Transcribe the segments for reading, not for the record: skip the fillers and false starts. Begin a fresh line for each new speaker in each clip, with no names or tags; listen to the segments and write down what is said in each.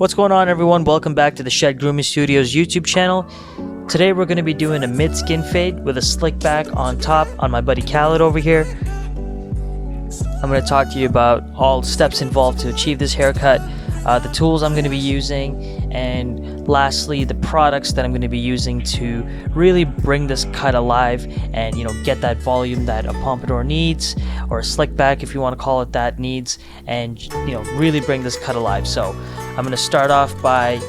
What's going on, everyone? Welcome back to the Shed Grooming Studios YouTube channel. Today we're going to be doing a mid-skin fade with a slick back on top on my buddy Khaled over here. I'm going to talk to you about all steps involved to achieve this haircut, the tools I'm going to be using, and lastly the products that I'm going to be using to really bring this cut alive and get that volume that a pompadour needs, or a slick back if you want to call it that needs, and really bring this cut alive. So I'm going to start off by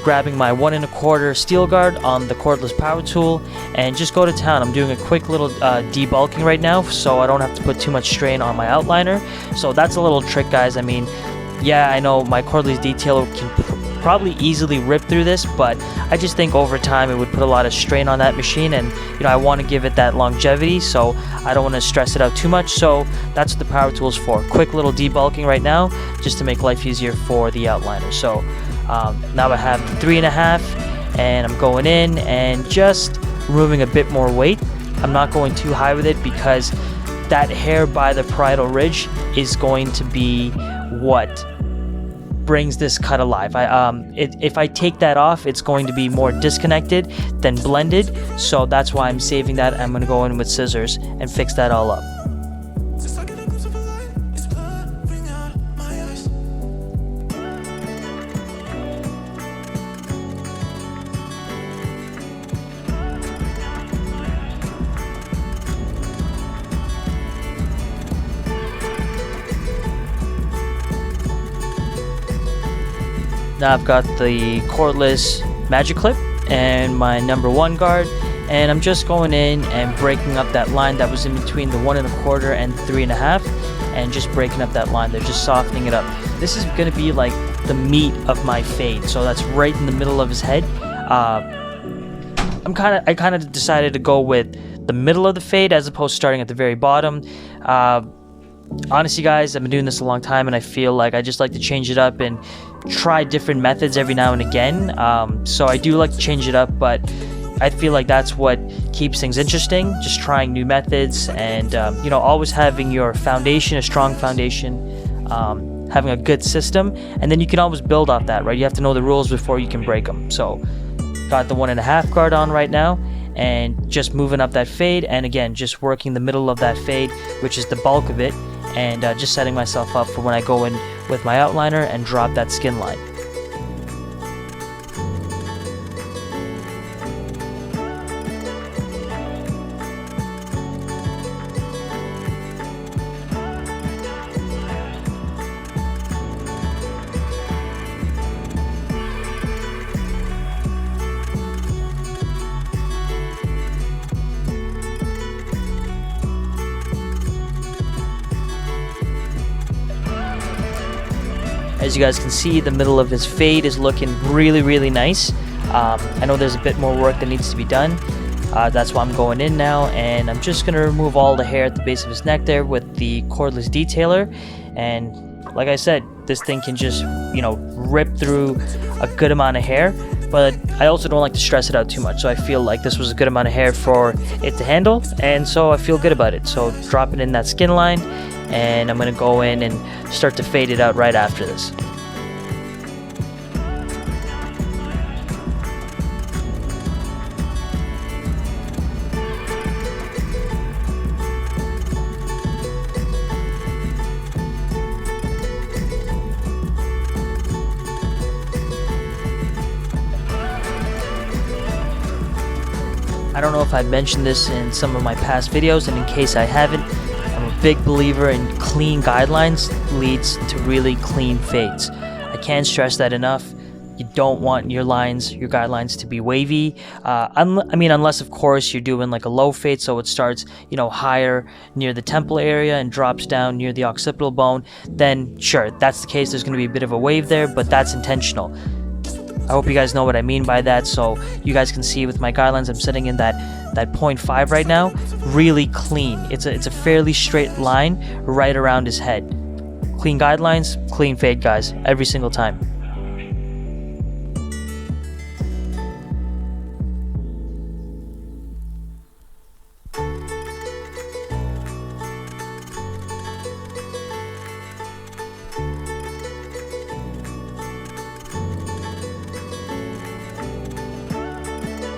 grabbing my 1 1/4 steel guard on the cordless power tool and just go to town. I'm doing a quick little debulking right now so I don't have to put too much strain on my outliner. So that's a little trick, guys. I mean, yeah, I know my cordless detailer can probably easily rip through this, but I just think over time it would put a lot of strain on that machine, and I want to give it that longevity, so I don't want to stress it out too much. So that's what the power tool is for. Quick little debulking right now just to make life easier for the outliner. So now I have the 3.5 and I'm going in and just removing a bit more weight. I'm not going too high with it because that hair by the parietal ridge is going to be what brings this cut alive. If I take that off, it's going to be more disconnected than blended, so that's why I'm saving that. I'm going to go in with scissors and fix that all up. Now I've got the cordless magic clip and my number 1 guard, and I'm just going in and breaking up that line that was in between the 1 1/4 and 3.5, and just breaking up that line. They're just softening it up. This is going to be like the meat of my fade, so that's right in the middle of his head. I kind of decided to go with the middle of the fade as opposed to starting at the very bottom. Honestly, guys, I've been doing this a long time and I feel like I just like to change it up and try different methods every now and again. So I do like to change it up, but I feel like that's what keeps things interesting, just trying new methods and always having your foundation, a strong foundation, having a good system, and then you can always build off that, right? You have to know the rules before you can break them. So got the 1 1/2 guard on right now and just moving up that fade, and again just working the middle of that fade, which is the bulk of it, and just setting myself up for when I go in with my outliner and drop that skin line. As you guys can see, the middle of his fade is looking really nice. I know there's a bit more work that needs to be done. That's why I'm going in now, and I'm just going to remove all the hair at the base of his neck there with the cordless detailer. And like I said, this thing can just rip through a good amount of hair, but I also don't like to stress it out too much, so I feel like this was a good amount of hair for it to handle, and so I feel good about it. So dropping in that skin line, and I'm going to go in and start to fade it out right after this. I don't know if I mentioned this in some of my past videos, and in case I haven't, I'm a big believer in clean guidelines leads to really clean fades. I can't stress that enough. You don't want your guidelines to be wavy. Unless of course you're doing like a low fade, so it starts higher near the temple area and drops down near the occipital bone, then sure, that's the case. There's going to be a bit of a wave there, but that's intentional. I hope you guys know what I mean by that. So you guys can see with my guidelines, I'm sitting in that 0.5 right now, really clean. It's a fairly straight line right around his head. Clean guidelines, clean fade, guys, every single time.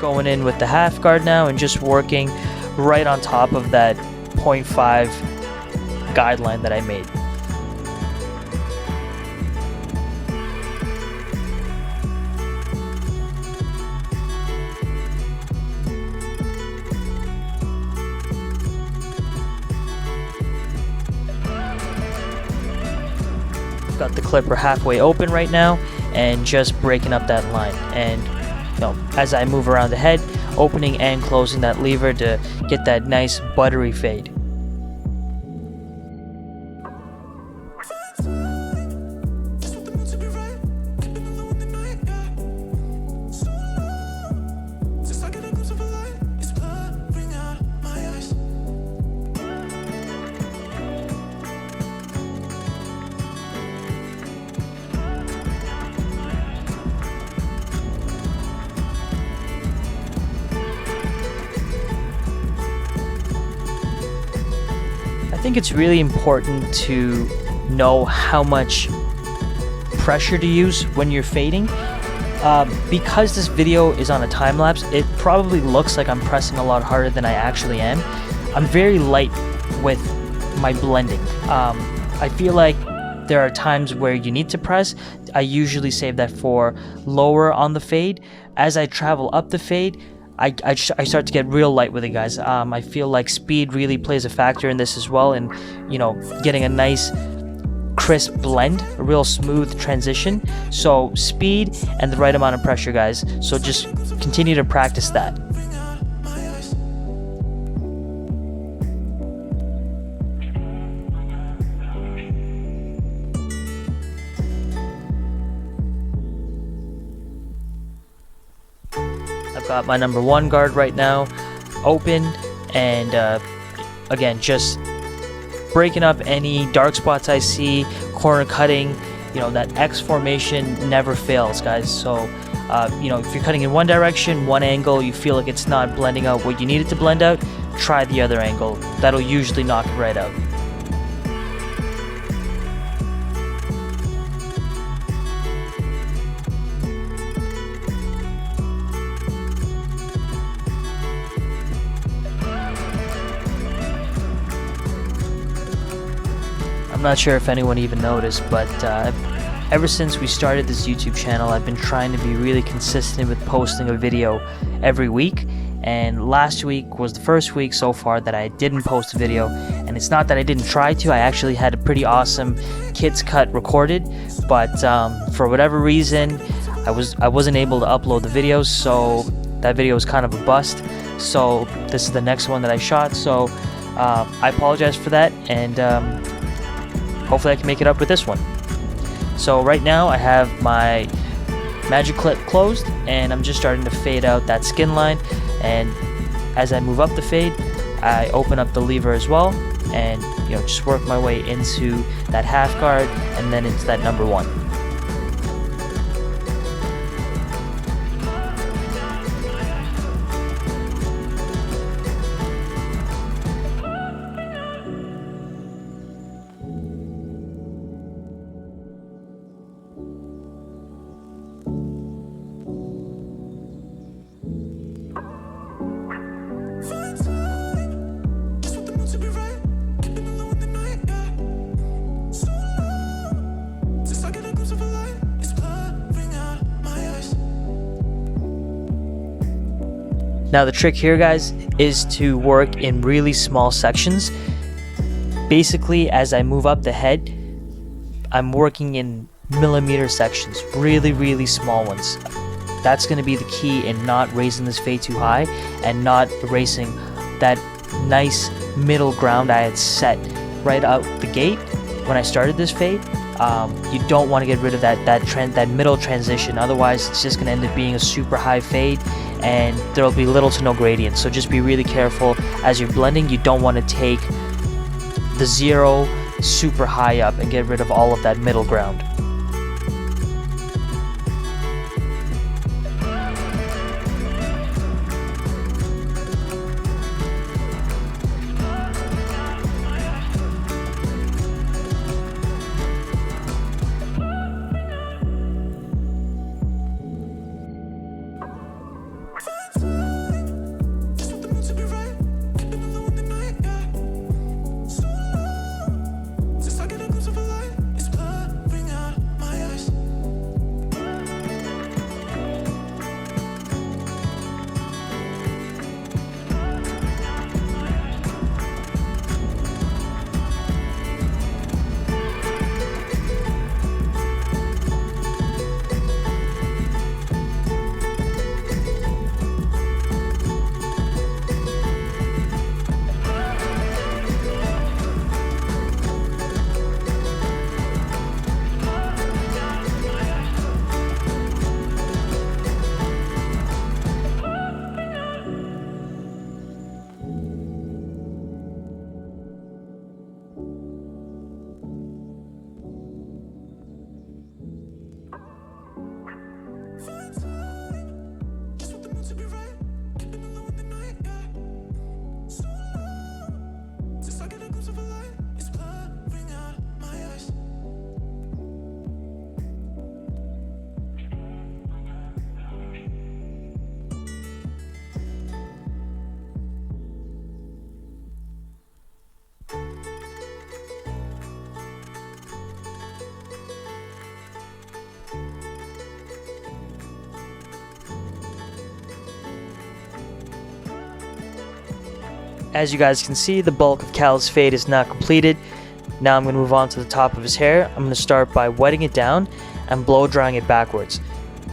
Going in with the half guard now and just working right on top of that 0.5 guideline that I made. Got the clipper halfway open right now and just breaking up that line, and as I move around the head, opening and closing that lever to get that nice buttery fade. I think it's really important to know how much pressure to use when you're fading. Because this video is on a time lapse, it probably looks like I'm pressing a lot harder than I actually am. I'm very light with my blending. I feel like there are times where you need to press. I usually save that for lower on the fade. As I travel up the fade, I start to get real light with it, guys. I feel like speed really plays a factor in this as well, and getting a nice crisp blend, a real smooth transition. So speed and the right amount of pressure, guys. So just continue to practice that. I've got my number 1 guard right now open, and again, just breaking up any dark spots I see, corner cutting. That X formation never fails, guys. So if you're cutting in one direction, one angle, you feel like it's not blending out what you need it to blend out, try the other angle. That'll usually knock it right out. I'm not sure if anyone even noticed, but ever since we started this YouTube channel, I've been trying to be really consistent with posting a video every week, and last week was the first week so far that I didn't post a video. And it's not that I didn't try to, I actually had a pretty awesome kids cut recorded, but for whatever reason I wasn't able to upload the videos, so that video was kind of a bust. So this is the next one that I shot, so I apologize for that, and hopefully I can make it up with this one. So right now I have my magic clip closed, and I'm just starting to fade out that skin line, and as I move up the fade, I open up the lever as well, and just work my way into that half guard and then into that number 1. Now the trick here, guys, is to work in really small sections. Basically, as I move up the head, I'm working in millimeter sections, really small ones. That's going to be the key in not raising this fade too high and not erasing that nice middle ground I had set right out the gate when I started this fade. You don't want to get rid of that middle transition, otherwise it's just going to end up being a super high fade and there will be little to no gradient. So just be really careful as you're blending. You don't want to take the 0 super high up and get rid of all of that middle ground. As you guys can see, the bulk of Khaled's fade is now completed. Now I'm going to move on to the top of his hair. I'm going to start by wetting it down and blow drying it backwards.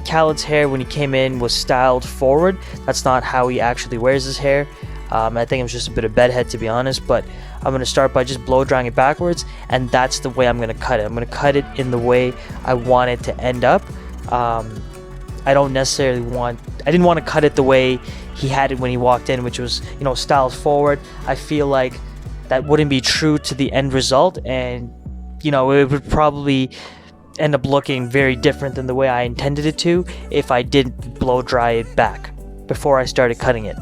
Khaled's hair, when he came in, was styled forward. That's not how he actually wears his hair. I think it was just a bit of bedhead, to be honest, but I'm going to start by just blow drying it backwards, and that's the way I'm going to cut it. I'm going to cut it in the way I want it to end up. I didn't want to cut it the way he had it when he walked in, which was, styled forward. I feel like that wouldn't be true to the end result, and, it would probably end up looking very different than the way I intended it to if I didn't blow dry it back before I started cutting it.